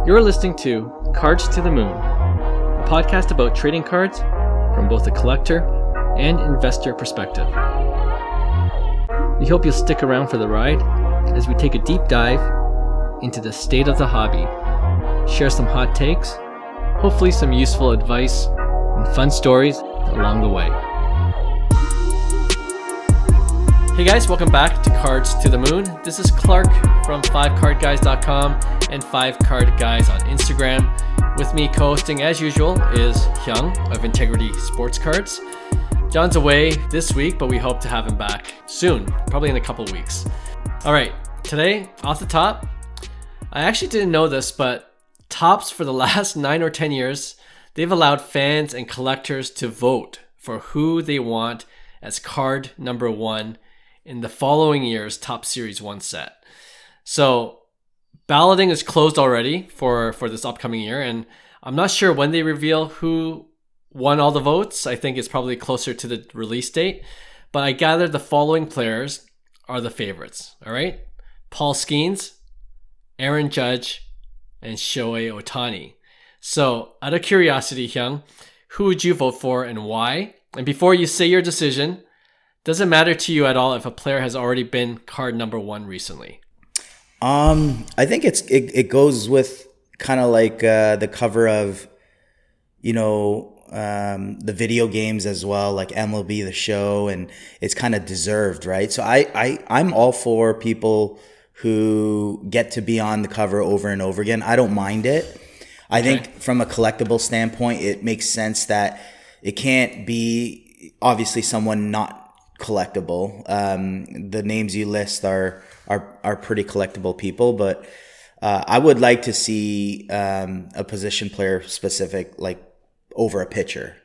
You're listening to Cards to the Moon, a podcast about trading cards from both a collector and investor perspective. We hope you'll stick around for the ride as we take a deep dive into the state of the hobby, share some hot takes, hopefully some useful advice, and fun stories along the way. Hey guys, welcome back to Cards to the Moon. This is Clark from 5cardguys.com and 5cardguys on Instagram. With me co-hosting as usual is Hyung of Integrity Sports Cards. John's away this week, but we hope to have him back soon, probably in a couple weeks. All right, today, off the top, I actually didn't know this, but Topps for the last 9 or 10 years, they've allowed fans and collectors to vote for who they want as card number 1 in the following year's Topps Series 1 set. So balloting is closed already for this upcoming year, and I'm not sure when they reveal who won all the votes. I think it's probably closer to the release date, but I gather the following players are the favorites, all right? Paul Skeens, Aaron Judge, and Shohei Ohtani. So out of curiosity, Hyung, who would you vote for and why? And before you say your decision, does it matter to you at all if a player has already been card number 1 recently? I think it goes with kind of like the cover of, the video games as well, like MLB The Show, and it's kind of deserved, right? So I'm all for people who get to be on the cover over and over again. I don't mind it. I think from a collectible standpoint, it makes sense that it can't be obviously someone not collectible. The names you list are pretty collectible people, but I would like to see a position player specific, like over a pitcher.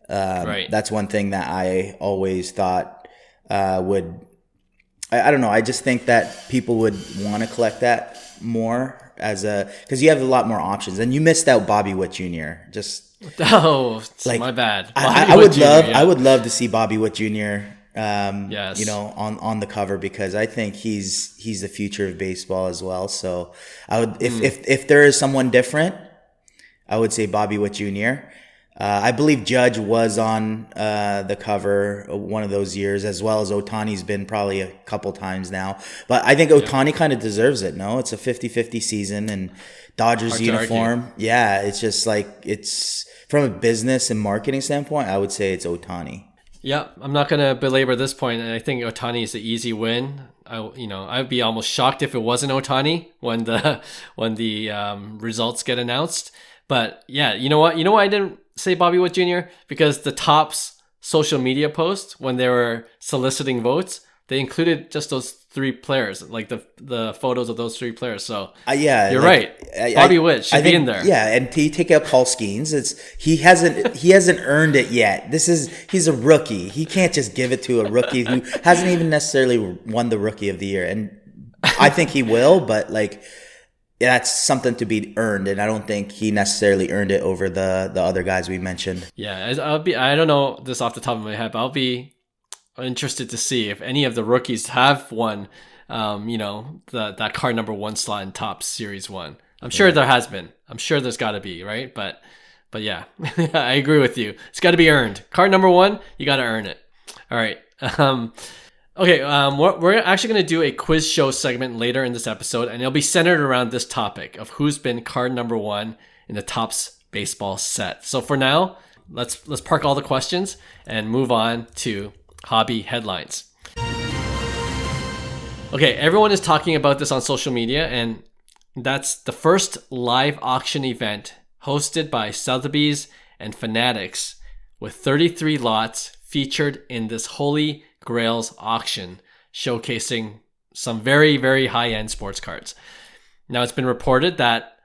Right. That's one thing that I always thought would. I don't know. I just think that people would want to collect that more because you have a lot more options, and you missed out Bobby Witt Jr. My bad. I would love to see Bobby Witt Jr. Yes. On the cover, because I think he's the future of baseball as well. So I would, if there is someone different, I would say Bobby Witt Jr. I believe Judge was on the cover one of those years, as well as Ohtani's been probably a couple times now. But I think Ohtani kind of deserves it. No, it's a 50-50 season, and Dodgers uniform. Yeah, it's just like, it's from a business and marketing standpoint, I would say it's Ohtani. Yeah, I'm not going to belabor this point. I think Ohtani is the easy win. I'd be almost shocked if it wasn't Ohtani when the results get announced. But yeah, you know what? You know why I didn't say Bobby Witt Jr.? Because the Topps social media post, when they were soliciting votes, they included just those 3 players, like the photos of those 3 players. So you're right. Bobby Witt should be in there. Yeah, and you take out Paul Skeens. He hasn't earned it yet. He's a rookie. He can't just give it to a rookie who hasn't even necessarily won the Rookie of the Year. And I think he will, but that's something to be earned, and I don't think he necessarily earned it over the other guys we mentioned. Yeah, I don't know this off the top of my head, but I'll be interested to see if any of the rookies have won, that card number 1 slot in Topps Series 1. I'm sure there has been. I'm sure there's got to be, right? But yeah, I agree with you. It's got to be earned. Card number 1, you got to earn it. All right. We're actually going to do a quiz show segment later in this episode, and it'll be centered around this topic of who's been card number 1 in the Topps baseball set. So for now, let's park all the questions and move on to hobby headlines. Okay, everyone is talking about this on social media, and that's the first live auction event hosted by Sotheby's and Fanatics, with 33 lots featured in this Holy Grails auction, showcasing some very, very high-end sports cards. Now, it's been reported that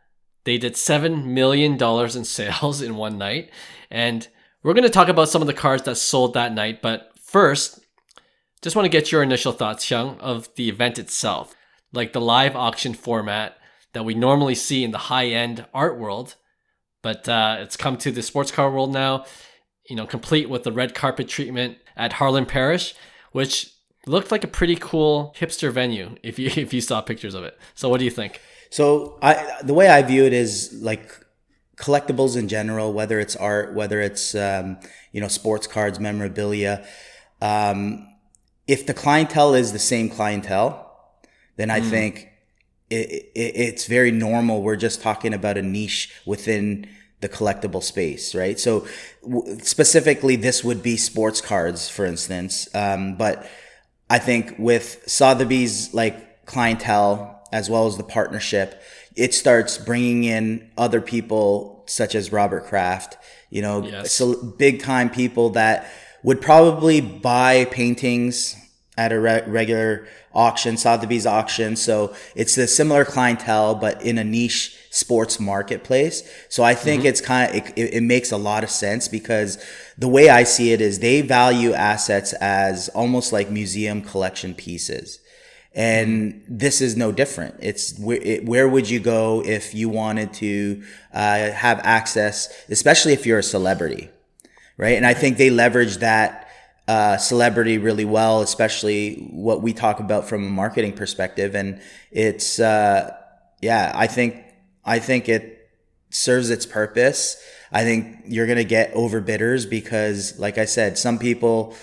they did $7 million in sales in one night, and we're going to talk about some of the cards that sold that night, but first, just want to get your initial thoughts, Hyung, of the event itself, like the live auction format that we normally see in the high-end art world, but it's come to the sports car world now, complete with the red carpet treatment at Harlan Parish, which looked like a pretty cool hipster venue if you saw pictures of it. So what do you think? So the way I view it is like collectibles in general, whether it's art, whether it's sports cards, memorabilia. If the clientele is the same clientele, then I think it's very normal. We're just talking about a niche within the collectible space, right? So specifically, this would be sports cards, for instance. But I think with Sotheby's like clientele as well as the partnership, it starts bringing in other people such as Robert Kraft, so big time people that would probably buy paintings at a regular auction, Sotheby's auction. So it's a similar clientele, but in a niche sports marketplace. So I think it's it makes a lot of sense, because the way I see it is they value assets as almost like museum collection pieces. And this is no different. Where would you go if you wanted to have access, especially if you're a celebrity, right? And I think they leverage that celebrity really well, especially what we talk about from a marketing perspective. And it's I think it serves its purpose. I think you're gonna get overbidders because, like I said, some people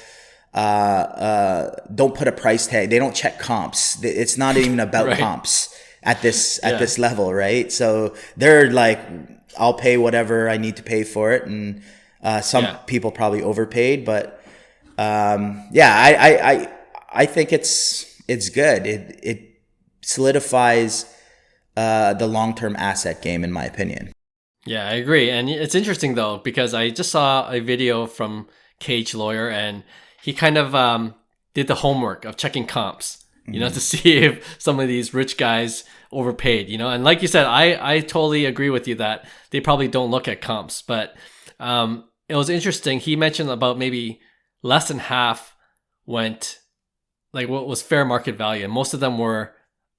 don't put a price tag. They don't check comps. It's not even about comps at this level, right? So they're like, I'll pay whatever I need to pay for it, and some people probably overpaid, but I think it's good. It solidifies the long-term asset game, in my opinion. Yeah, I agree. And it's interesting though, because I just saw a video from Cage Lawyer, and he kind of did the homework of checking comps, to see if some of these rich guys overpaid, and like you said, I totally agree with you that they probably don't look at comps, but it was interesting. He mentioned about maybe less than half went like what was fair market value, and most of them were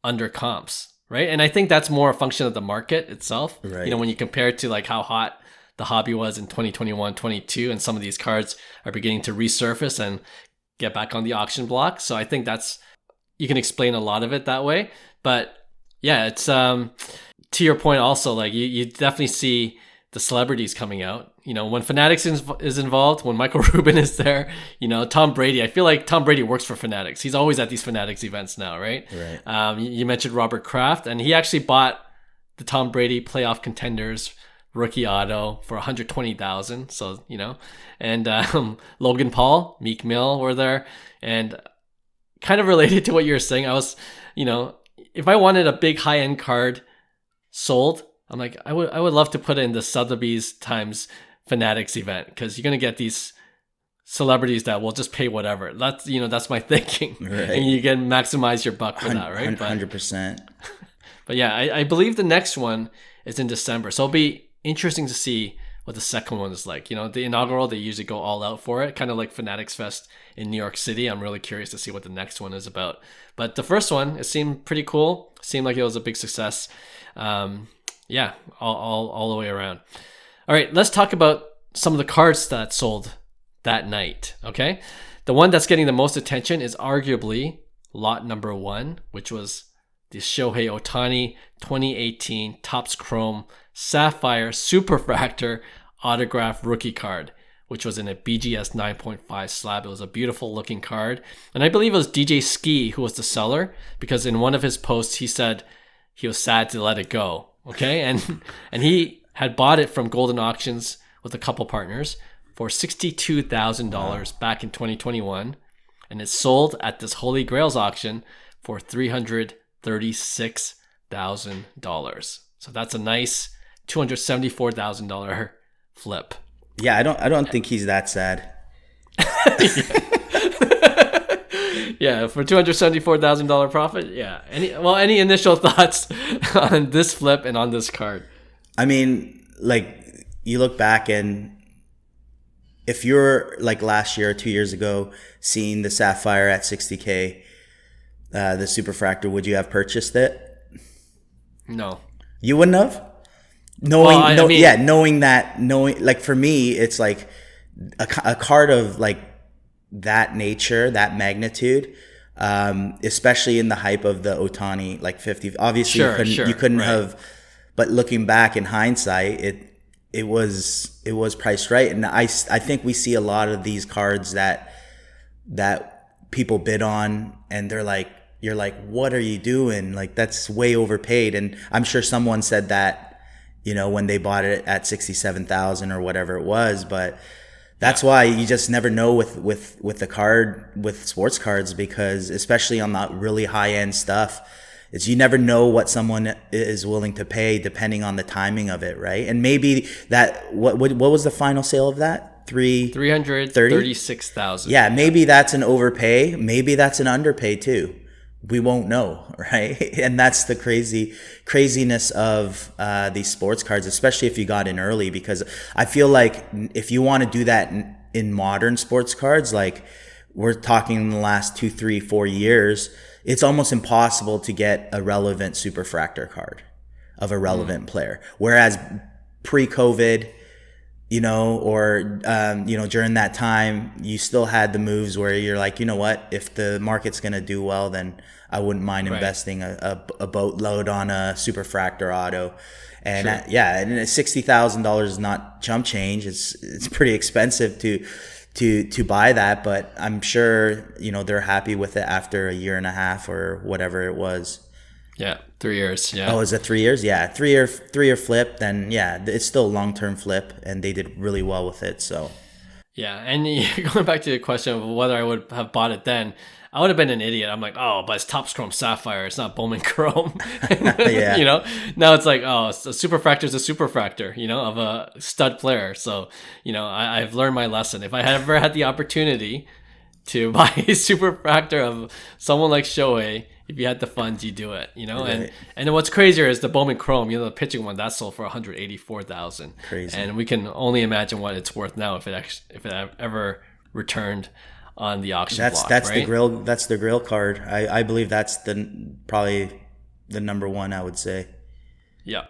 under comps, right? And I think that's more a function of the market itself. Right. When you compare it to like how hot the hobby was in 2021, 22, and some of these cards are beginning to resurface and get back on the auction block. So I think you can explain a lot of it that way. But yeah, it's to your point also, like you definitely see the celebrities coming out. When Fanatics is involved, when Michael Rubin is there, Tom Brady. I feel like Tom Brady works for Fanatics. He's always at these Fanatics events now, right? Right. You mentioned Robert Kraft, and he actually bought the Tom Brady playoff contenders rookie auto for $120,000. So, and Logan Paul, Meek Mill were there. And kind of related to what you were saying, I was, if I wanted a big high-end card sold, I'm like, I would love to put it in the Sotheby's times Fanatics event, because you're going to get these celebrities that will just pay whatever. That's my thinking. Right. And you can maximize your buck for that, right? 100%. But yeah, I believe the next one is in December. So it'll be interesting to see what the second one is like. The inaugural, they usually go all out for it, kind of like Fanatics Fest in New York City. I'm really curious to see what the next one is about. But the first one, it seemed pretty cool. It seemed like it was a big success. All the way around. All right, let's talk about some of the cards that sold that night, okay? The one that's getting the most attention is arguably lot number 1, which was the Shohei Ohtani 2018 Topps Chrome Sapphire Superfractor autograph rookie card, which was in a BGS 9.5 slab. It was a beautiful looking card. And I believe it was DJ Ski who was the seller, because in one of his posts, he said he was sad to let it go. Okay. And he had bought it from Golden Auctions with a couple partners for $62,000 back in 2021. And it sold at this Holy Grails auction for $336,000. So that's a nice $274,000 flip. Yeah, I don't think he's that sad. Yeah, for $274,000 profit. Yeah. Any initial thoughts on this flip and on this card? I mean, like, you look back, and if you're like last year or 2 years ago seeing the Sapphire at $60K, the Superfractor, would you have purchased it? No. You wouldn't have? Knowing like, for me, it's like a card of like that nature, that magnitude. especially in the hype of the Ohtani like 50. Obviously, you couldn't right. have. But looking back in hindsight, it was priced right, and I think we see a lot of these cards that people bid on, and they're like, you're like, what are you doing? Like, that's way overpaid. And I'm sure someone said that, when they bought it at 67,000 or whatever it was, but that's why you just never know with sports cards, because especially on that really high end stuff, is you never know what someone is willing to pay depending on the timing of it, right? And maybe that what was the final sale of that? 336,000. Yeah, maybe that's an overpay. Maybe that's an underpay too. We won't know, right? And that's the craziness of these sports cards, especially if you got in early, because I feel like if you want to do that in modern sports cards, like we're talking in the last 2, 3, 4 years, it's almost impossible to get a relevant Superfractor card of a relevant player. Whereas pre-COVID, or during that time, you still had the moves where you're like, you know what, if the market's going to do well, then I wouldn't mind investing a boatload on a Superfractor auto. And and $60,000 is not chump change. It's pretty expensive to buy that, but I'm sure they're happy with it after a year and a half or whatever it was. Yeah, 3 years. Yeah. Oh, is it 3 years? Yeah, 3-year flip. Then it's still a long-term flip, and they did really well with it. So yeah, and going back to the question of whether I would have bought it then, I would have been an idiot. I'm like, oh, but it's Topps Chrome Sapphire. It's not Bowman Chrome. Yeah. Now it's like, oh, a Superfractor is a Superfractor, of a stud player. So, I've learned my lesson. If I had ever had the opportunity to buy a Superfractor of someone like Shohei, if you had the funds, you do it, Right. And what's crazier is the Bowman Chrome, the pitching one, that sold for 184,000. Crazy. And we can only imagine what it's worth now if it ever returned on the auction block. That's right? the Grail card. I believe that's probably the number one, I would say. Yeah.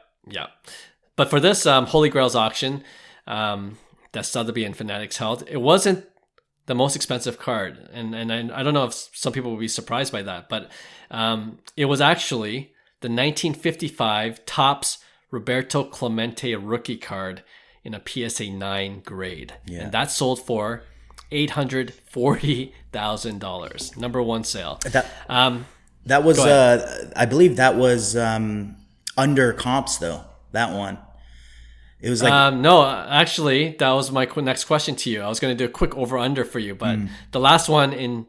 But for this Holy Grails auction that Sotheby and Fanatics held, it wasn't the most expensive card, and I don't know if some people will be surprised by that, but it was actually the 1955 Topps Roberto Clemente rookie card in a PSA 9 grade, and that sold for $840,000. Number one sale. That was I believe that was under comps though. That one. It was like no, actually, that was my next question to you. I was going to do a quick over under for you, but the last one in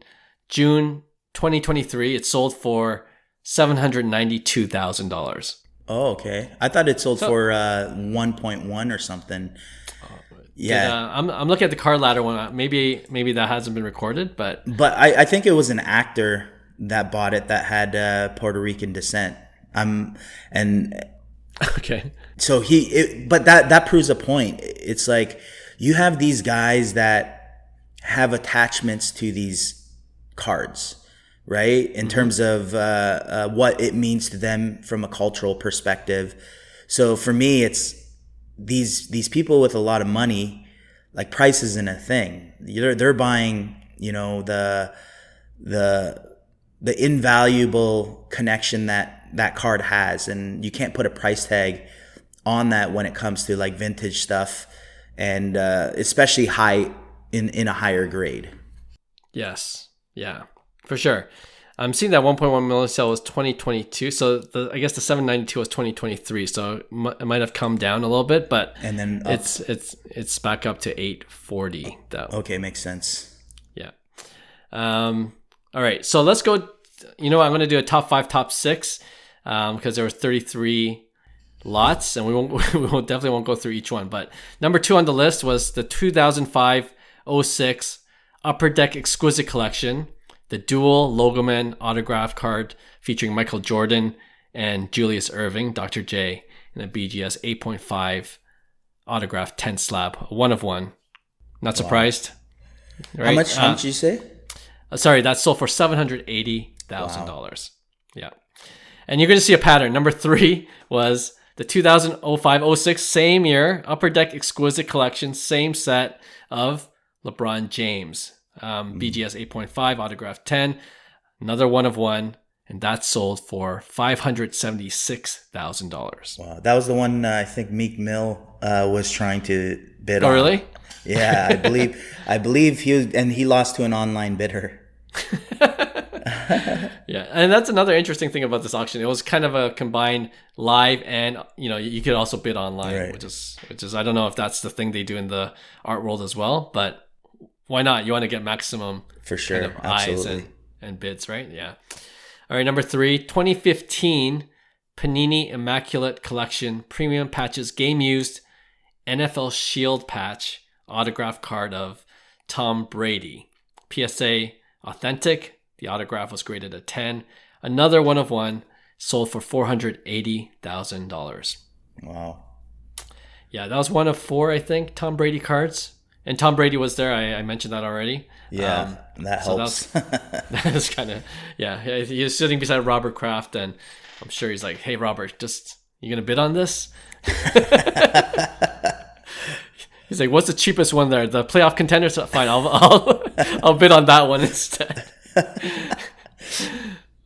June 2023, it sold for $792,000. Oh, okay. I thought it sold for 1.1 or something. Yeah, I'm looking at the card ladder one. Maybe that hasn't been recorded, but I think it was an actor that bought it that had Puerto Rican descent. Okay. So but that proves a point. It's like you have these guys that have attachments to these cards, right? In terms of what it means to them from a cultural perspective. So for me, it's these people with a lot of money, like price isn't a thing. They're buying, the invaluable connection that card has, and you can't put a price tag on that when it comes to like vintage stuff, and especially high in a higher grade. Yes, yeah, for sure. I'm seeing that 1.1 million sale was 2022, so I guess the 792 was 2023, so it might have come down a little bit, but and then it's back up to 840 though. Okay, makes sense. Yeah. All right, so let's go. I'm going to do a top 5, top 6, because there were 33 lots, and we definitely won't go through each one. But number 2 on the list was the 2005-06 Upper Deck Exquisite Collection, the dual Logoman autograph card featuring Michael Jordan and Julius Erving, Dr. J, in a BGS 8.5 autograph 10 slab, 1 of 1. Not surprised. Right? How much did you say? Sorry, that sold for $780,000. Yeah. And you're going to see a pattern. Number 3 was the 2005-06, same year, Upper Deck Exquisite Collection, same set of LeBron James. BGS 8.5, autograph 10. another one of one, and that sold for $576,000. Wow, that was the one I think Meek Mill was trying to bid on. Oh, really? Yeah, I believe he lost to an online bidder. Yeah, and that's another interesting thing about this auction. It was kind of a combined live and you could also bid online, Right. which is I don't know if that's the thing they do in the art world as well, but why not? You want to get maximum For sure, kind of eyes absolutely. and bids, right? Yeah. All right, number 3, 2015 Panini Immaculate Collection Premium Patches Game Used NFL Shield Patch autograph card of Tom Brady. PSA Authentic. The autograph was graded a 10. Another one of one, sold for $480,000. Wow. Yeah, that was one of 4, I think, Tom Brady cards. And Tom Brady was there. I mentioned that already. Yeah, that helps. So that was kind of, yeah. He was sitting beside Robert Kraft, and I'm sure he's like, "Hey, Robert, you gonna bid on this?" He's like, "What's the cheapest one there? The playoff contenders? Fine, I'll bid on that one instead."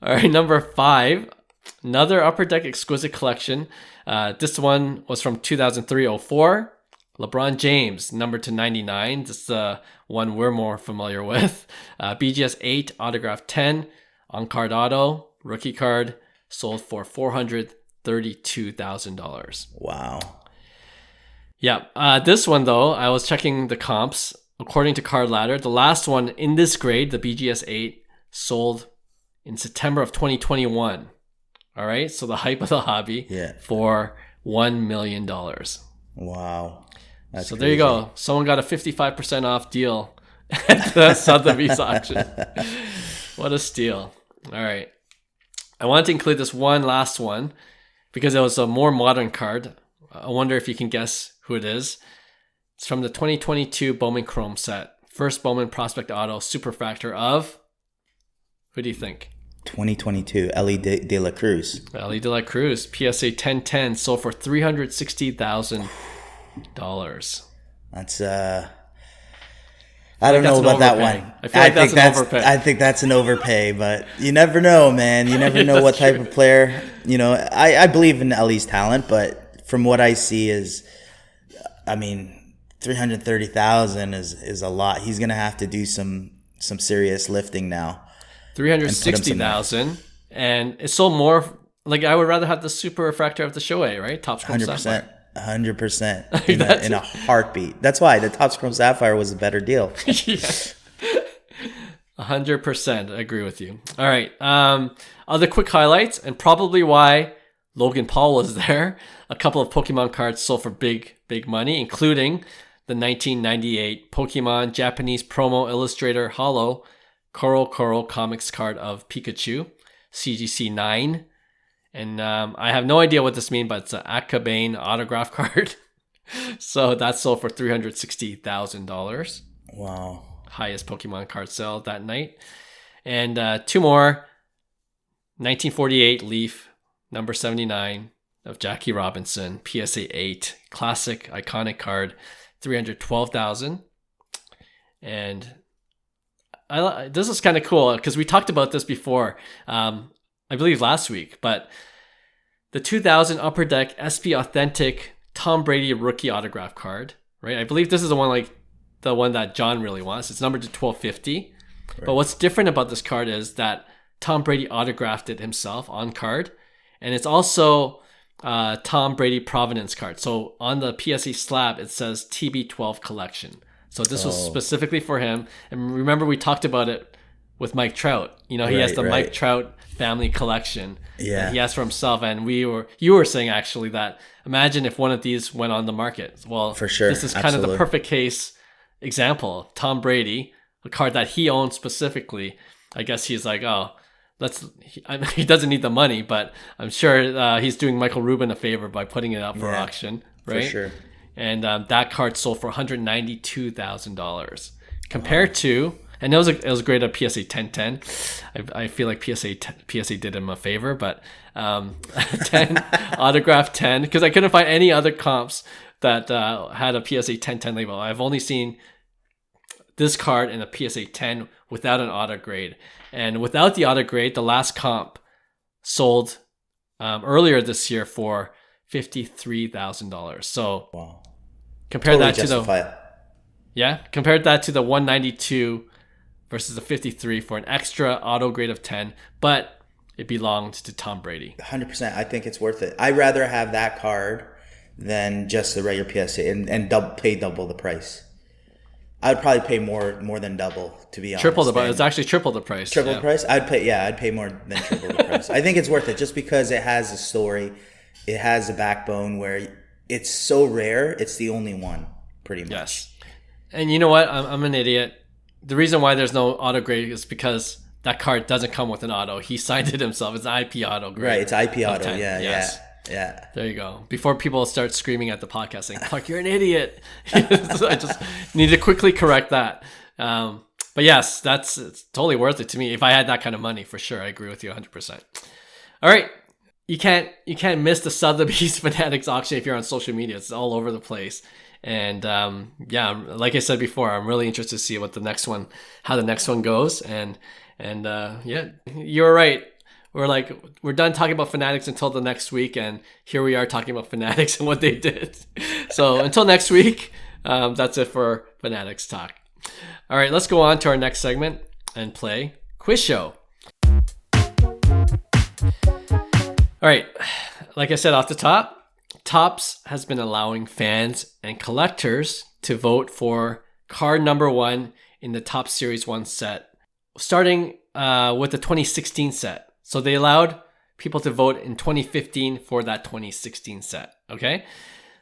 All right, number 5, another Upper Deck Exquisite Collection. This one was from 2003-04. LeBron James, number to 99. This is the one we're more familiar with. BGS 8, autograph 10, on-card auto, rookie card, sold for $432,000. Wow. Yeah, this one though, I was checking the comps. According to Card Ladder, the last one in this grade, the BGS 8, sold in September of 2021. All right, so the hype of the hobby for $1 million. Wow. That's so crazy. there you go. Someone got a 55% off deal at the Sotheby's auction. What a steal. All right. I wanted to include this one last one because it was a more modern card. I wonder if you can guess who it is. It's from the 2022 Bowman Chrome set. First Bowman Prospect Auto Superfractor of, who do you think? 2022, Ellie De La Cruz. Ellie De La Cruz. PSA 1010 sold for $360,000. That's I don't know about that one. I feel like that's an overpay. I think that's an overpay, but you never know, man. You never know what type of player. I believe in Ellie's talent, but from what I see is, I mean, 330,000 is a lot. He's gonna have to do some serious lifting now. 360,000, and it sold more. Like I would rather have the Superfractor of the Shohei, right? Top Chrome Sapphire. 100% in a heartbeat. That's why the Top Chrome Sapphire was a better deal. Yeah. 100% agree with you. All right. Other quick highlights, and probably why Logan Paul was there. A couple of Pokemon cards sold for big money, including the 1998 Pokemon Japanese Promo Illustrator Holo Koro Comics card of Pikachu, CGC 9. And I have no idea what this means, but it's an Akabane autograph card. So that sold for $360,000. Wow. Highest Pokemon card sale that night. And 2 more. 1948 Leaf, number 79 of Jackie Robinson, PSA 8. Classic, iconic card, $312,000. And this is kind of cool because we talked about this before. I believe last week, but the 2000 Upper Deck SP Authentic Tom Brady rookie autograph card, right? I believe this is the one that John really wants. It's numbered to 1250. Right. But what's different about this card is that Tom Brady autographed it himself on card, and it's also Tom Brady Provenance card. So on the PSE slab, it says TB12 collection. So this was specifically for him. And remember, we talked about it with Mike Trout. He has the Mike Trout family collection that he has for himself. And you were saying actually that imagine if one of these went on the market. Well, for sure, this is kind of the perfect case example. Tom Brady, a card that he owns specifically. I guess he's like, he doesn't need the money, but I'm sure he's doing Michael Rubin a favor by putting it up for auction, right? For sure. And that card sold for $192,000 compared to, and it was great at PSA 1010. I feel like PSA did him a favor, but 10 autograph 10, because I couldn't find any other comps that had a PSA 1010 label. I've only seen this card in a PSA 10 without an auto grade. And without the auto grade, the last comp sold earlier this year for $53,000. So wow. compare Totally that to justify it. compared that to the 192 versus the 53 for an extra auto grade of 10, but it belonged to Tom Brady. 100%. I think it's worth it. I'd rather have that card than just the regular PSA and pay double the price. I'd probably pay more than double, to be honest. Triple the price. It's actually triple the price. Triple the price? I'd pay more than triple the price. I think it's worth it just because it has a story. It has a backbone where it's so rare. It's the only one, pretty much. Yes. And you know what? I'm an idiot. The reason why there's no auto grade is because that card doesn't come with an auto. He signed it himself. It's IP auto grade. Right. It's IP auto. Yeah. Yes. Yeah. There you go. Before people start screaming at the podcast saying, Clark, you're an idiot. I just need to quickly correct that. But yes, it's totally worth it to me. If I had that kind of money, for sure. I agree with you 100%. All right. You can't miss the Sotheby's Fanatics auction if you're on social media. It's all over the place. And like I said before, I'm really interested to see how the next one goes. And you're right. We're done talking about Fanatics until the next week, and here we are talking about Fanatics and what they did. So until next week, that's it for Fanatics talk. All right, let's go on to our next segment and play Quiz Show. All right, like I said off the top, Topps has been allowing fans and collectors to vote for card number 1 in the Topps Series 1 set, starting with the 2016 set. So they allowed people to vote in 2015 for that 2016 set, okay?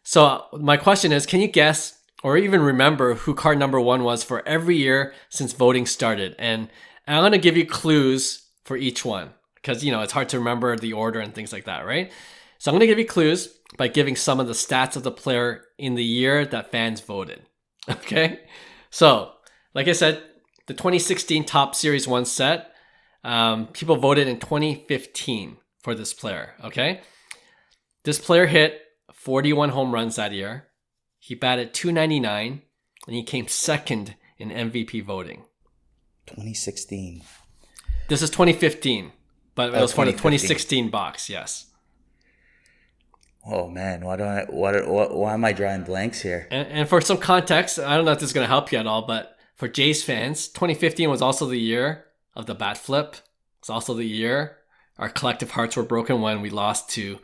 So my question is, can you guess or even remember who card number 1 was for every year since voting started? And I'm going to give you clues for each one because, it's hard to remember the order and things like that, right? So I'm going to give you clues by giving some of the stats of the player in the year that fans voted, okay? So, like I said, the 2016 Topps Series 1 set, people voted in 2015 for this player, okay? This player hit 41 home runs that year. He batted .299, and he came second in MVP voting. 2016. This is 2015, but it was for the 2016 box, yes. Oh man, why am I drawing blanks here? And for some context, I don't know if this is going to help you at all, but for Jays fans, 2015 was also the year of the bat flip. It's also the year our collective hearts were broken when we lost to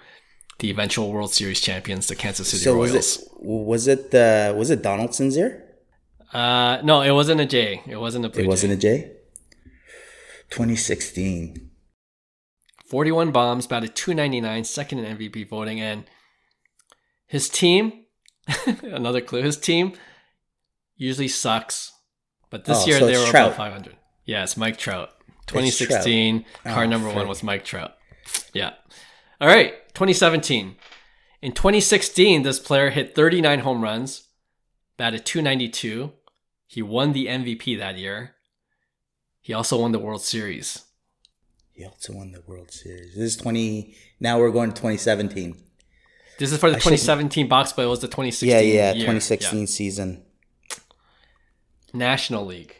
the eventual World Series champions, the Kansas City Royals. Was it Donaldson's year? No, it wasn't a J. It wasn't a Blue Jay. It wasn't a J? 2016. 41 bombs, batted .299, second in MVP voting, and his team, another clue, his team usually sucks, but this year they were above 500. Yes, Mike Trout. 2016, card number 1 was Mike Trout. Yeah. All right, 2017. In 2016, this player hit 39 home runs, batted .292. He won the MVP that year. He also won the World Series. This is 20. Now we're going to 2017. This is for the 2017 box, but it was the 2016 year. 2016 season. National League.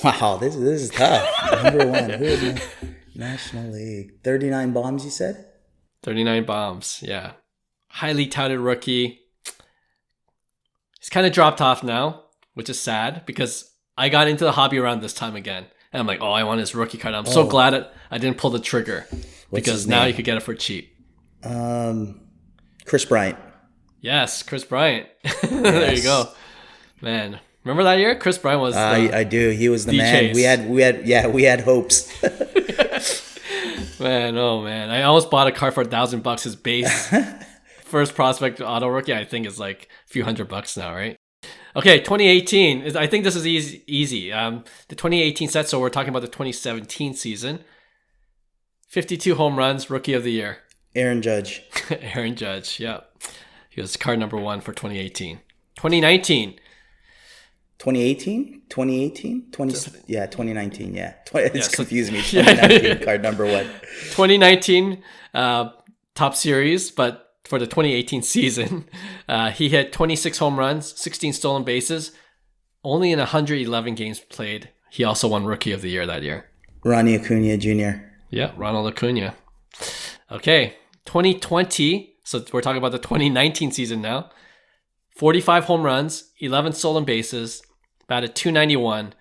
Wow, this is tough. Number 1. Who is it? National League. 39 bombs, you said? 39 bombs, yeah. Highly touted rookie. He's kind of dropped off now, which is sad because I got into the hobby around this time again. And I'm like, I want his rookie card. I'm so glad I didn't pull the trigger because now you could get it for cheap. Chris Bryant. Yes, Chris Bryant. There you go. Man, remember that year? Chris Bryant was I do. He was the man. Chase. We had hopes. Man, oh man. I almost bought a card for $1,000. His base first prospect auto rookie, I think, is like a few $100 now, right? Okay, 2018. I think this is easy. The 2018 set, so we're talking about the 2017 season. 52 home runs, rookie of the year. Aaron Judge. Aaron Judge, yeah. He was card number 1 for 2018. 2019. 2018? 2019, yeah. It's confusing me. 2019, card number 1. 2019 Top Series, but for the 2018 season, he hit 26 home runs, 16 stolen bases, only in 111 games played, he also won Rookie of the Year that year. Ronnie Acuna Jr. Yeah, Ronald Acuna. Okay, 2020. So we're talking about the 2019 season now. 45 home runs, 11 stolen bases, batted .291,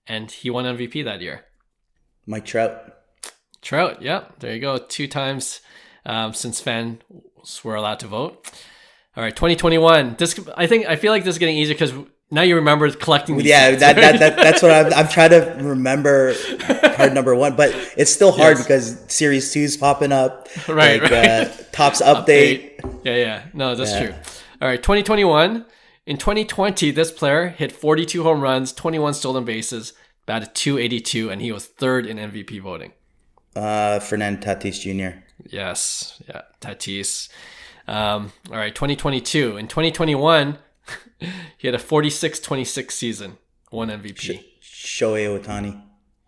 and he won MVP that year. Mike Trout. Trout, yeah, there you go. 2 times since fans were allowed to vote. All right, 2021. I feel like this is getting easier because now you remember collecting these. Yeah, that's what I'm trying to remember. Card number 1, but it's still hard because Series 2 is popping up. Right. Topps update. Yeah. No, that's true. All right, 2021. In 2020, this player hit 42 home runs, 21 stolen bases, batted .282, and he was 3rd in MVP voting. Fernando Tatis Jr. Yes, yeah, Tatis. All right, 2022. In 2021, he had a 46-26 season, won MVP. Shohei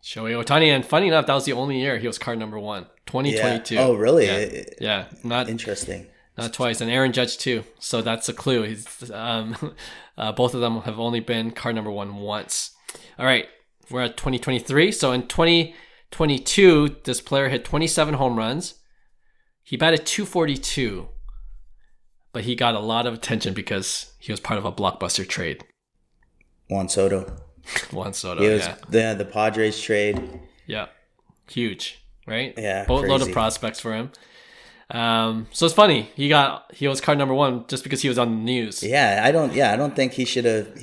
Ohtani, and funny enough, that was the only year he was card number 1. 2022. Yeah. Oh, really? Yeah, not interesting. Not twice, and Aaron Judge too. So that's a clue. He's both of them have only been card number 1 once. All right, we're at 2023. So in 2022, this player hit 27 home runs. He batted .242, but he got a lot of attention because he was part of a blockbuster trade. Juan Soto. The Padres trade. Yeah, huge, right? Yeah, boatload of prospects for him. So it's funny. He was card number 1 just because he was on the news. Yeah, I don't think he should have.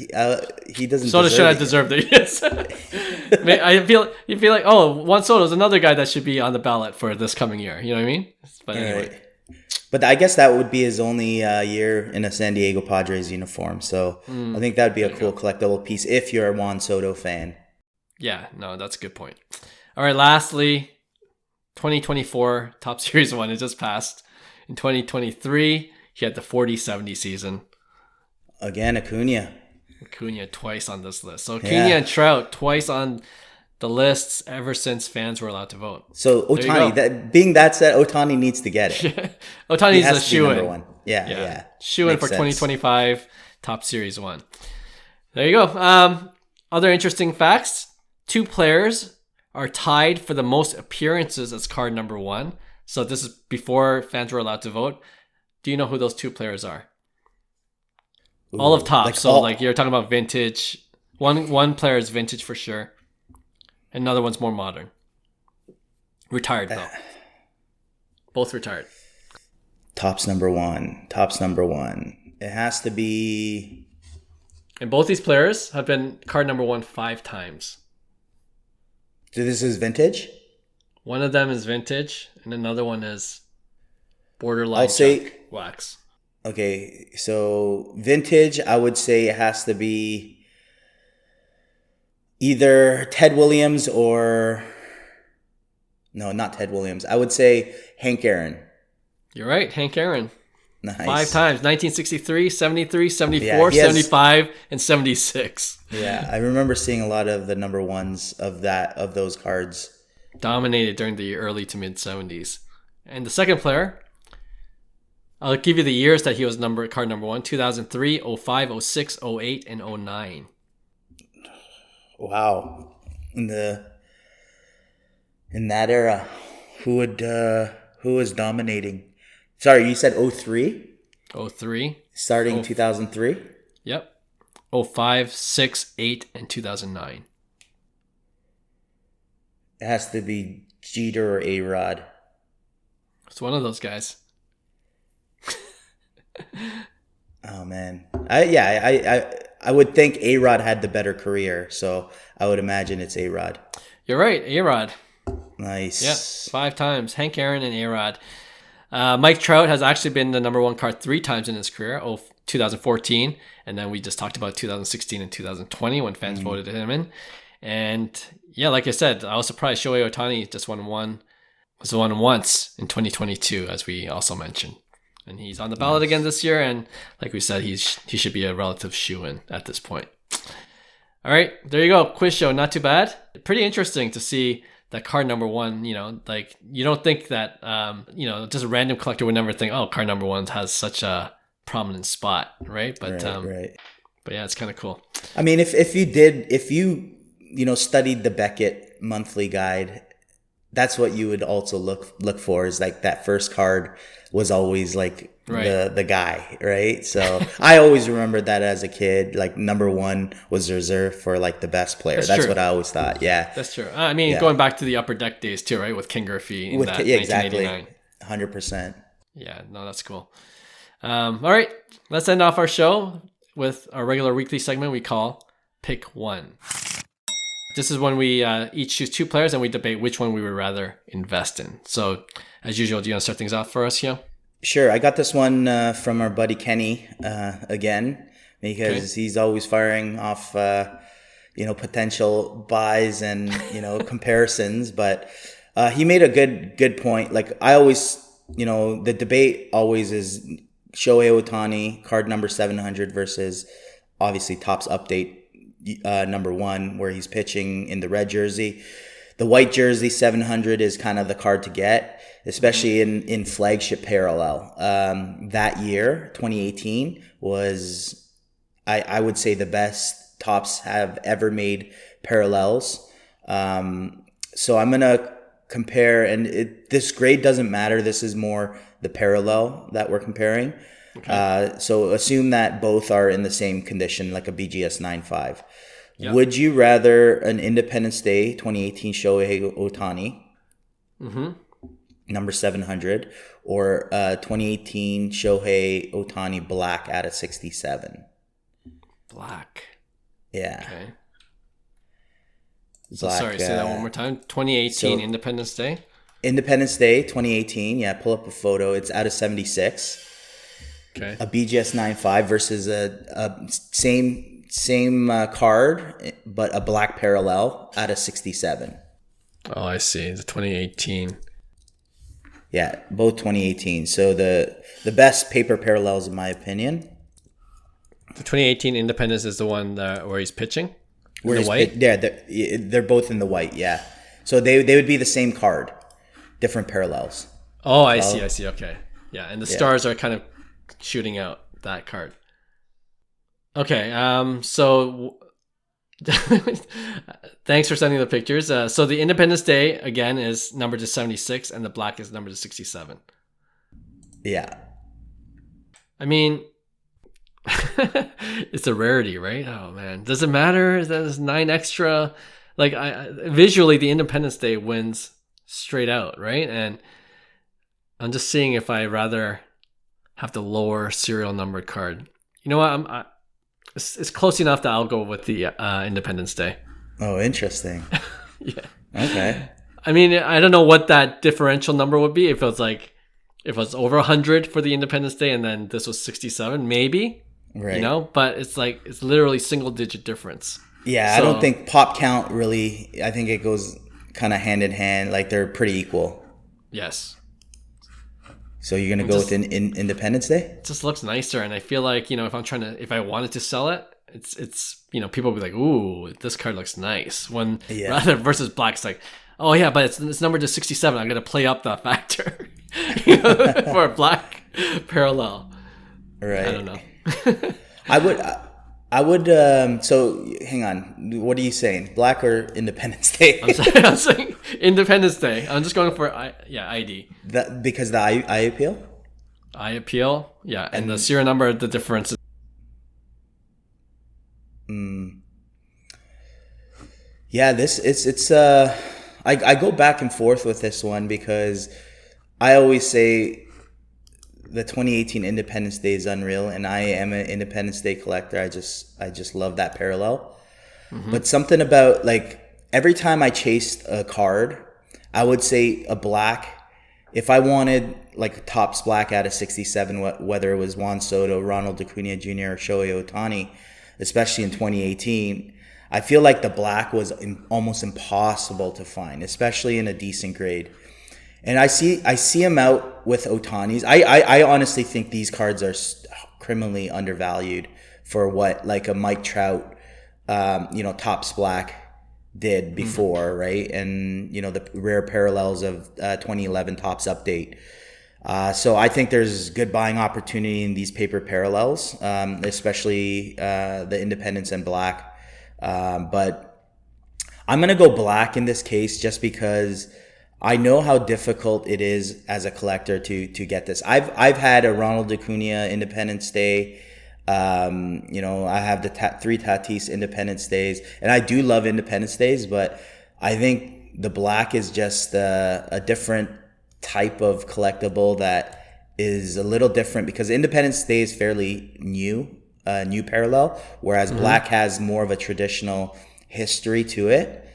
He doesn't. Soto should have deserved it. Yes. You feel like, Juan Soto is another guy that should be on the ballot for this coming year. You know what I mean? But anyway. Right. But I guess that would be his only year in a San Diego Padres uniform. So I think that'd be a cool collectible piece if you're a Juan Soto fan. Yeah, no, that's a good point. All right, lastly, 2024 Top Series 1 has just passed. In 2023, he had the 40-70 season. Again, Acuna twice on this list. So Acuna and Trout twice on the lists ever since fans were allowed to vote. So Ohtani, that said, Ohtani needs to get it. Ohtani's a shoe-in. Yeah. Shoe-in for 2025 Top Series 1. There you go. Other interesting facts. 2 players are tied for the most appearances as card number 1. So this is before fans were allowed to vote. Do you know who those 2 players are? Ooh, all of Topps. Like you're talking about vintage. One player is vintage for sure. Another one's more modern. Retired though. Both retired. Topps number one. It has to be. And both these players have been card number 1 5 times. So this is vintage? One of them is vintage, and another one is borderline junk wax. Okay, so vintage, I would say it has to be either Ted Williams or... No, not Ted Williams. I would say Hank Aaron. You're right, Hank Aaron. Nice. 5 times, 1963, 73, 74, 75, and 76. Yeah, I remember seeing a lot of the number 1s of those cards. Dominated during the early to mid 70s. And the second player, I'll give you the years that he was card number 1: 2003, 05, 06, 08, and 09. Wow. In that era, who was dominating? Sorry, you said 03? 03. Starting 2003? Yep. 05, 6, 8, and 2009. It has to be Jeter or A-Rod. It's one of those guys. Oh, man. I would think A-Rod had the better career, so I would imagine it's A-Rod. You're right, A-Rod. Nice. Yeah, 5 times. Hank Aaron and A-Rod. Mike Trout has actually been the number 1 card 3 times in his career. 2014, and then we just talked about 2016 and 2020 when fans voted him in. And yeah, like I said, I was surprised Shohei Ohtani just won once in 2022, as we also mentioned. And he's on the ballot again this year, and like we said, he should be a relative shoe-in at this point. All right, there you go. Quiz show, not too bad. Pretty interesting to see that card number 1, like you don't think that, just a random collector would never think, card number 1 has such a prominent spot, right? But But yeah, it's kind of cool. I mean, if you studied the Beckett monthly guide, that's what you would also look for, is like that first card was always like the guy, right? So I always remembered that as a kid, like number 1 was reserved for like the best player. That's what I always thought. Yeah, that's true. I mean, going back to the Upper Deck days too, right? With Ken Griffey in that 1989. 100%. Yeah, no, that's cool. All right, let's end off our show with our regular weekly segment we call Pick One. This is when we each choose 2 players and we debate which one we would rather invest in. So, as usual, do you want to start things off for us, Hyung? Sure. I got this one from our buddy Kenny again, because he's always firing off, potential buys and, comparisons. But he made a good point. Like I always, the debate always is Shohei Ohtani, card number 700 versus obviously Topps Update number 1, where he's pitching in the red jersey. The white jersey 700 is kind of the card to get, especially in flagship parallel. That year, 2018, was, I would say, the best Topps have ever made parallels. So I'm going to compare, and this grade doesn't matter. This is more the parallel that we're comparing. Okay. So assume that both are in the same condition, like a BGS 9.5. Yep. Would you rather an Independence Day 2018 Shohei Ohtani, number 700, or 2018 Shohei Ohtani black out of 67? Black. Yeah. Okay. Black, sorry, say that one more time. 2018 Independence Day? Independence Day 2018. Yeah, pull up a photo. It's out of 76. Okay. A BGS 9.5 versus a same card, but a black parallel out of 67. Oh, I see. The 2018. Yeah, both 2018. So the best paper parallels, in my opinion. The 2018 Independence is the one where he's pitching? In the white? They're both in the white, yeah. So they would be the same card, different parallels. Oh, I see. Okay. Yeah, and the stars are kind of shooting out that card. Okay, so thanks for sending the pictures. So the Independence Day, again, is numbered to 76, and the black is numbered to 67. Yeah. I mean, it's a rarity, right? Oh, man. Does it matter? There's 9 extra. Like, visually, the Independence Day wins straight out, right? And I'm just seeing if I rather have the lower serial numbered card. You know what? It's close enough that I'll go with the Independence Day. Oh, interesting. Yeah. Okay. I mean, I don't know what that differential number would be. If it was over 100 for the Independence Day and then this was 67, maybe. Right. But it's literally single digit difference. Yeah, so, I don't think pop count really. I think it goes kind of hand in hand. Like they're pretty equal. Yes. So you're gonna go with Independence Day? It just looks nicer, and I feel like if I wanted to sell it, it's people will be like, "Ooh, this card looks nice." Rather versus black's like, "Oh yeah, but it's numbered to 67. I'm gonna play up that factor for a black parallel." Right. I don't know. I would. So hang on. What are you saying? Black or Independence Day? I'm saying Independence Day. I'm just going for ID. Because the eye appeal. Eye appeal, yeah, and the serial number, the difference. Yeah, it's. I go back and forth with this one because I always say the 2018 Independence Day is unreal, and I am an Independence Day collector. I just love that parallel. Mm-hmm. But something about like every time I chased a card, I would say a black. If I wanted like a Topps black out of 67, whether it was Juan Soto, Ronald Acuna Jr., or Shohei Ohtani, especially in 2018, I feel like the black was almost impossible to find, especially in a decent grade. And I see him out with Ohtani's. I honestly think these cards are criminally undervalued for what like a Mike Trout, Topps black did before, right? And the rare parallels of 2011 Topps Update. So I think there's good buying opportunity in these paper parallels, especially the Independence and black. But I'm going to go black in this case just because I know how difficult it is as a collector to get this. I've had a Ronald Acuna Independence Day. I have the 3 Tatis Independence Days, and I do love Independence Days, but I think the black is just a different type of collectible that is a little different because Independence Day is fairly new parallel, whereas black has more of a traditional history to it.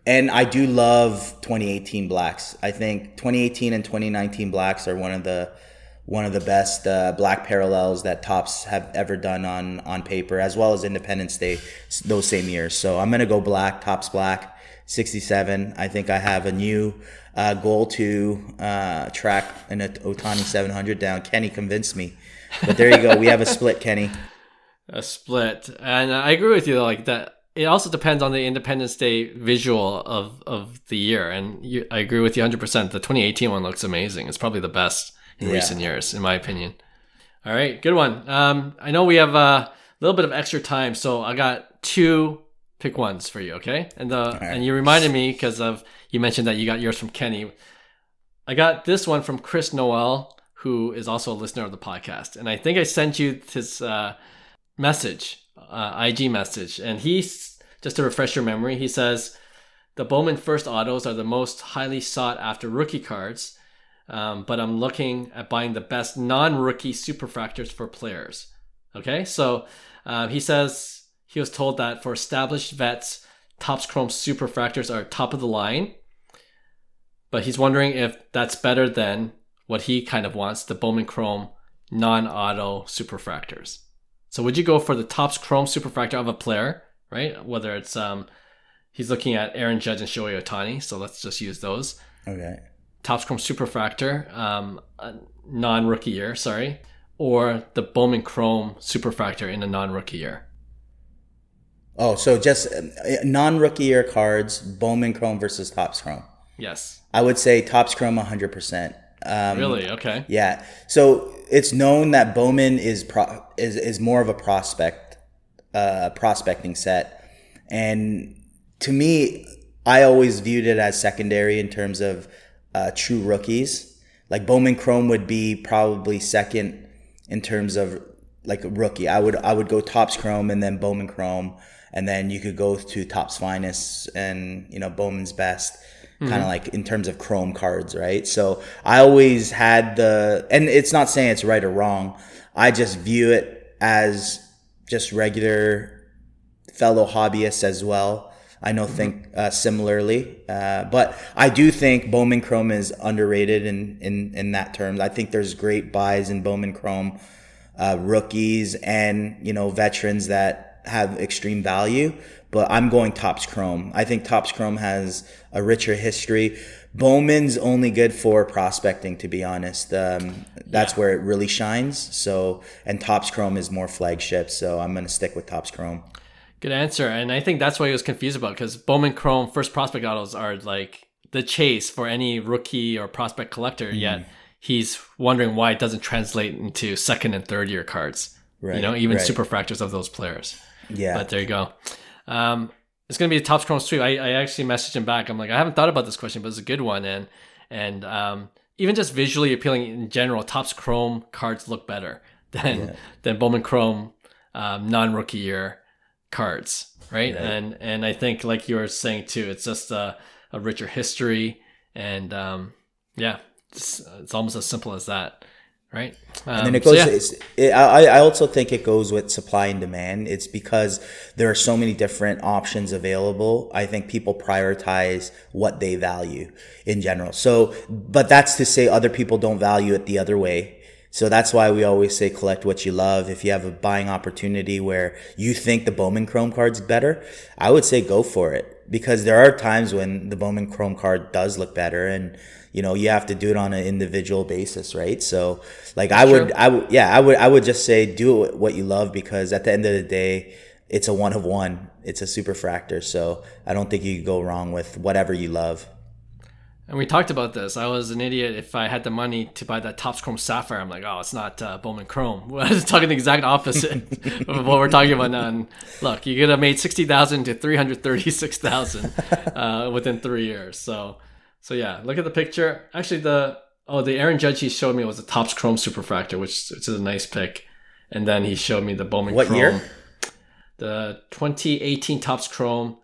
And I do love 2018 blacks. I think 2018 and 2019 blacks are one of the best black parallels that Topps have ever done on paper, as well as Independence Day those same years. So I'm gonna go black, Topps black, 67. I think I have a new goal to track an Ohtani 700 down. Kenny convinced me, but there you go. We have a split, Kenny. A split, and I agree with you though, like that. It also depends on the Independence Day visual of the year, and I agree with you 100%. The 2018 one looks amazing. It's probably the best in recent years, in my opinion. All right, good one. I know we have a little bit of extra time, so I got 2 pick ones for you, okay? And and you reminded me because of you mentioned that you got yours from Kenny. I got this one from Chris Noel, who is also a listener of the podcast, and I think I sent you his message. IG message, and he's just to refresh your memory, he says the Bowman first autos are the most highly sought after rookie cards, but I'm looking at buying the best non-rookie superfractors for players. Okay, so he says he was told that for established vets, Topps Chrome superfractors are top of the line, but he's wondering if that's better than what he kind of wants, the Bowman Chrome non-auto superfractors. So would you go for the Topps Chrome superfractor of a player, right? Whether it's he's looking at Aaron Judge and Shohei Ohtani, so let's just use those. Okay. Topps Chrome superfractor, non-rookie year, or the Bowman Chrome superfractor in a non-rookie year. Oh, so just non-rookie year cards, Bowman Chrome versus Topps Chrome. Yes. I would say Topps Chrome 100%. Really? Okay. Yeah. So it's known that Bowman is more of a prospecting set, and to me, I always viewed it as secondary in terms of true rookies. Like Bowman Chrome would be probably second in terms of like a rookie. I would go Topps Chrome and then Bowman Chrome, and then you could go to Topps Finest and Bowman's Best. Kind of like in terms of Chrome cards, right? So I always had and it's not saying it's right or wrong. I just view it as just regular fellow hobbyists as well. I know think similarly, but I do think Bowman Chrome is underrated in that term. I think there's great buys in Bowman Chrome, rookies and veterans that have extreme value. But I'm going Topps Chrome. I think Topps Chrome has a richer history. Bowman's only good for prospecting, to be honest. That's where it really shines. So, and Topps Chrome is more flagship. So I'm going to stick with Topps Chrome. Good answer. And I think that's what he was confused about, because Bowman Chrome first prospect autos are like the chase for any rookie or prospect collector. Yet he's wondering why it doesn't translate into second and third year cards. Right. Even superfractors of those players. Yeah. But there you go. It's going to be a Topps Chrome sweep. I actually messaged him back. I'm like, I haven't thought about this question, but it's a good one. And even just visually appealing in general, Topps Chrome cards look better than Bowman Chrome non-rookie year cards, right? And I think, like you were saying too, it's just a richer history, and it's almost as simple as that. Right. And then it goes, I also think it goes with supply and demand. It's because there are so many different options available. I think people prioritize what they value in general. So, but that's to say other people don't value it the other way. So that's why we always say collect what you love. If you have a buying opportunity where you think the Bowman Chrome card's better, I would say go for it, because there are times when the Bowman Chrome card does look better, and you have to do it on an individual basis, right? So like I would just say do what you love, because at the end of the day, it's a one of one. It's a superfractor. So I don't think you could go wrong with whatever you love. And we talked about this. I was an idiot if I had the money to buy that Topps Chrome Sapphire. I'm like, oh, it's not Bowman Chrome. I was talking the exact opposite of what we're talking about now. And look, you could have made 60,000 to 336,000 within 3 years. So yeah, look at the picture. Actually, the Aaron Judge he showed me was a Topps Chrome Superfractor, which is a nice pick. And then he showed me the Bowman Chrome. What year? The 2018 Topps Chrome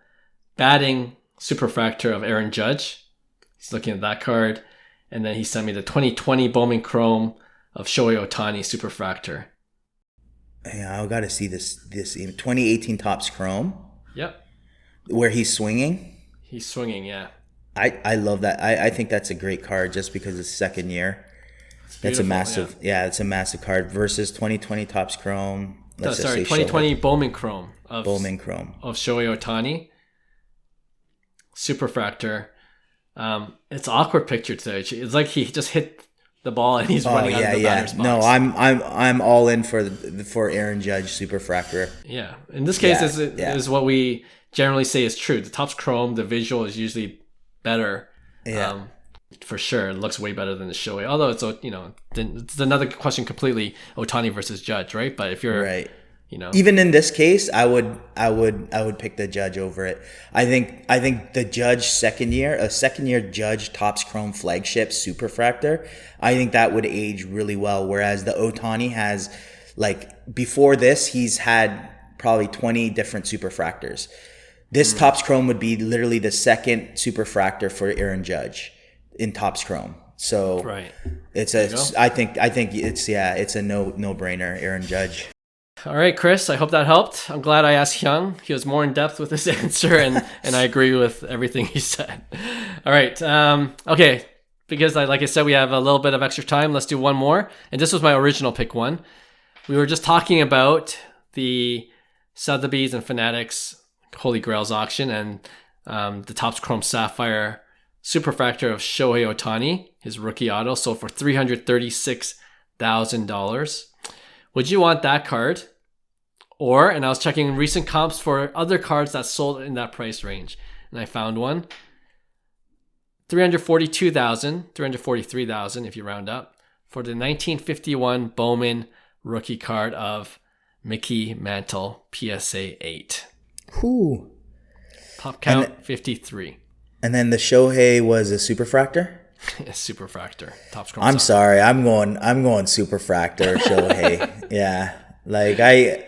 batting Superfractor of Aaron Judge. He's looking at that card. And then he sent me the 2020 Bowman Chrome of Shohei Ohtani Superfractor. Yeah, I got to see this 2018 Topps Chrome. Yep. Where he's swinging. He's swinging, yeah. I love that. I think that's a great card just because it's second year. It's a massive, it's a massive card versus 2020 Topps Chrome. 2020 Bowman Chrome of Shohei Ohtani Superfractor. It's awkward picture today. It's like he just hit the ball and he's running out of the batter's box. No, I'm all in for Aaron Judge Superfractor. Yeah, in this case, is what we generally say is true. The Topps Chrome, the visual is usually better. Yeah. For sure, it looks way better than the Shohei. Although it's another question completely, Ohtani versus Judge, right? But if you're right, even in this case, I would pick the Judge over it. I think the Judge second year Judge Topps Chrome flagship Superfractor, I think that would age really well. Whereas the Ohtani has, like, before this, he's had probably 20 different Superfractors. This Topps Chrome would be literally the second Superfractor for Aaron Judge in Topps Chrome. So right. I think it's a no-brainer, Aaron Judge. All right, Chris, I hope that helped. I'm glad I asked Hyung. He was more in depth with his answer and I agree with everything he said. All right. Okay. Because like I said, we have a little bit of extra time. Let's do one more. And this was my original pick one. We were just talking about the Sotheby's and Fanatics Holy Grails auction and the Topps Chrome Sapphire Superfractor of Shohei Ohtani, his rookie auto, sold for $336,000. Would you want that card? And I was checking recent comps for other cards that sold in that price range, and I found one. $343,000 if you round up, for the 1951 Bowman rookie card of Mickey Mantle, PSA 8. Ooh. Pop count 53. And then the Shohei was a Superfractor? Superfractor. Topps Chrome. I'm sorry. I'm going Superfractor Shohei. Yeah. Like I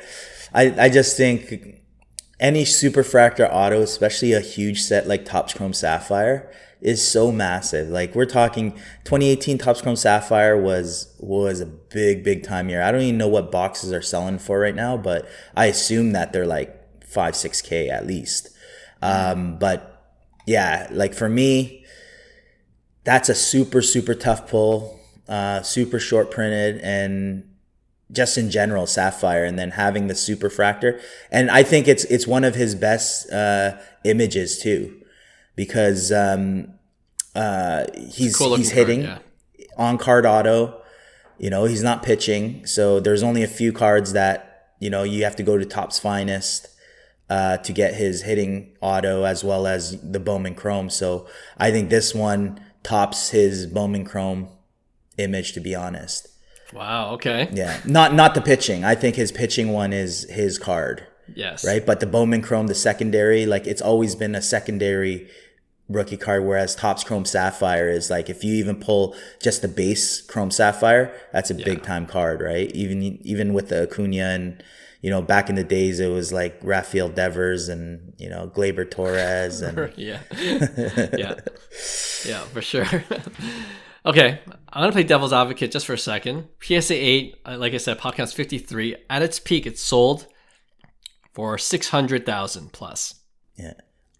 just think any Superfractor auto, especially a huge set like Topps Chrome Sapphire, is so massive. Like, we're talking 2018 Topps Chrome Sapphire was a big time year. I don't even know what boxes are selling for right now, but I assume that they're like 5-6K at least. But yeah, like for me, that's a super tough pull, super short printed, and just in general Sapphire, and then having the Superfractor. And I think it's one of his best images too, because he's hitting on card auto. He's not pitching, so there's only a few cards that you have to go to Topps Finest to get his hitting auto, as well as the Bowman Chrome. So I think this one tops his Bowman Chrome image, to be honest. Wow. Okay. Yeah. Not the pitching. I think his pitching one is his card. Yes. Right. But the Bowman Chrome, the secondary, like, it's always been a secondary rookie card. Whereas Topps Chrome Sapphire is like, if you even pull just the base Chrome Sapphire, that's a big time card, right? Even with the Acuna and, back in the days, it was like Rafael Devers and, Gleyber Torres and yeah, for sure. Okay, I'm gonna play devil's advocate just for a second. PSA 8, like I said, pop count's 53. At its peak, it sold for $600,000 plus. Yeah,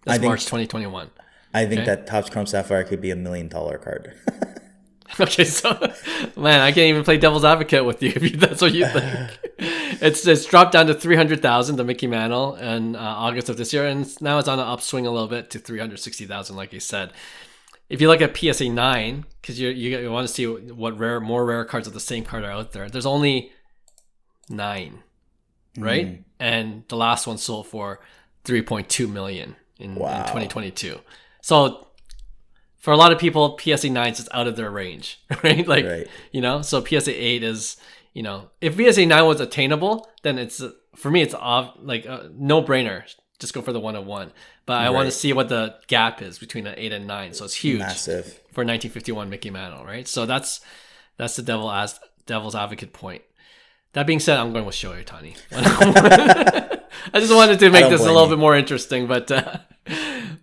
that's March 2021. I think that Topps Chrome Sapphire could be $1 million card. Okay, so man, I can't even play devil's advocate with you if that's what you think. It's dropped down to $300,000, the Mickey Mantle, in August of this year, and now it's on an upswing a little bit to $360,000, like you said. If you look at PSA 9, because you want to see what more rare cards of the same card are out there, there's only 9, right? Mm. And the last one sold for $3.2 million in 2022. So for a lot of people, PSA 9 is just out of their range, right? Like, Right. you know, so PSA 8 is, you know, if PSA 9 was attainable, then it's, for me, it's like a no-brainer. Just go for the 101. But I want to see what the gap is between an 8 and 9. So it's huge. Massive. For 1951 Mickey Mantle, right? So that's the devil's advocate point. That being said, I'm going with Shohei Ohtani. I just wanted to make this a little bit more interesting, but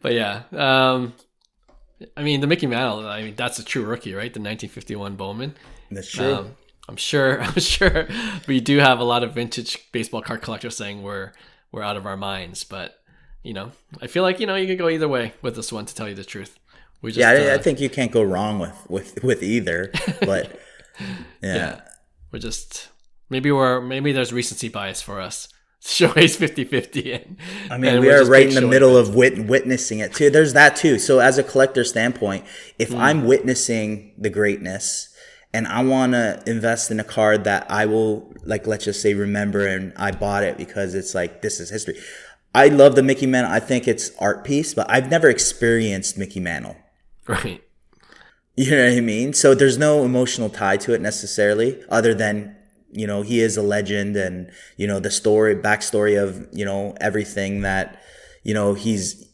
yeah. I mean, the Mickey Mantle, I mean, that's a true rookie, right? The 1951 Bowman. That's true. I'm sure we do have a lot of vintage baseball card collectors saying we're out of our minds, but you know, I feel like, you know, you could go either way with this one, to tell you the truth. We just, I think you can't go wrong with either, but yeah. We're just, maybe there's recency bias for us. Shohei's 50-50. I mean, we are right in the middle of witnessing it too. There's that too. So as a collector standpoint, if I'm witnessing the greatness and I want to invest in a card that I will, like, let's just say, remember, and I bought it because it's like, this is history. I love the Mickey Mantle. I think it's art piece, but I've never experienced Mickey Mantle. Right. You know what I mean? So there's no emotional tie to it necessarily, other than, you know, he is a legend, and, you know, the backstory of, you know, everything that, you know, he's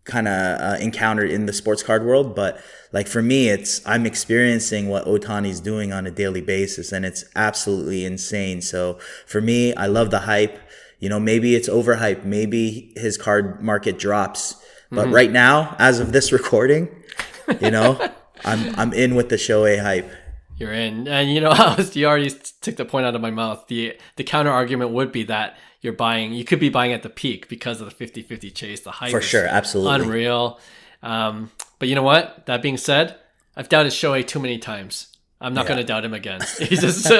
kind of encountered in the sports card world. But like, for me, I'm experiencing what Ohtani's doing on a daily basis, and it's absolutely insane. So for me, I love the hype. You know, maybe it's overhyped. Maybe his card market drops. But right now, as of this recording, you know, I'm in with the Shohei hype. You're in. And you know, you already took the point out of my mouth. The counter argument would be that you could be buying at the peak because of the 50-50 chase. The hype for sure, absolutely unreal. But you know what? That being said, I've doubted Shohei too many times. I'm not going to doubt him again. He's just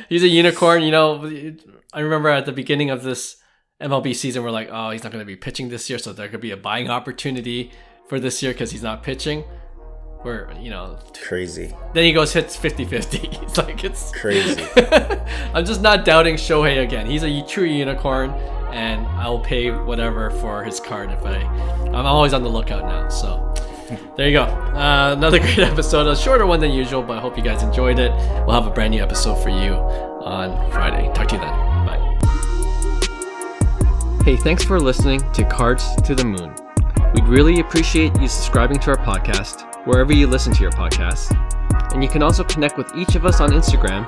he's a unicorn. You know, I remember at the beginning of this MLB season, we're like, oh, he's not going to be pitching this year, so there could be a buying opportunity for this year because he's not pitching. We're, you know, crazy. Then he hits 50-50. It's like, it's crazy. I'm just not doubting Shohei again. He's a true unicorn, and I'll pay whatever for his card I'm always on the lookout now. So there you go. Another great episode, a shorter one than usual, but I hope you guys enjoyed it. We'll have a brand new episode for you on Friday. Talk to you then. Bye. Hey, thanks for listening to Cards to the Moon. We'd really appreciate you subscribing to our podcast wherever you listen to your podcasts. And you can also connect with each of us on Instagram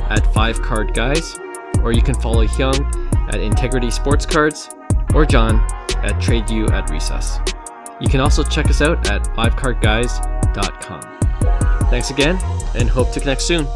at 5cardguys, or you can follow Hyung at Integrity Sports Cards, or John at TradeU at Recess. You can also check us out at 5cardguys.com. Thanks again, and hope to connect soon.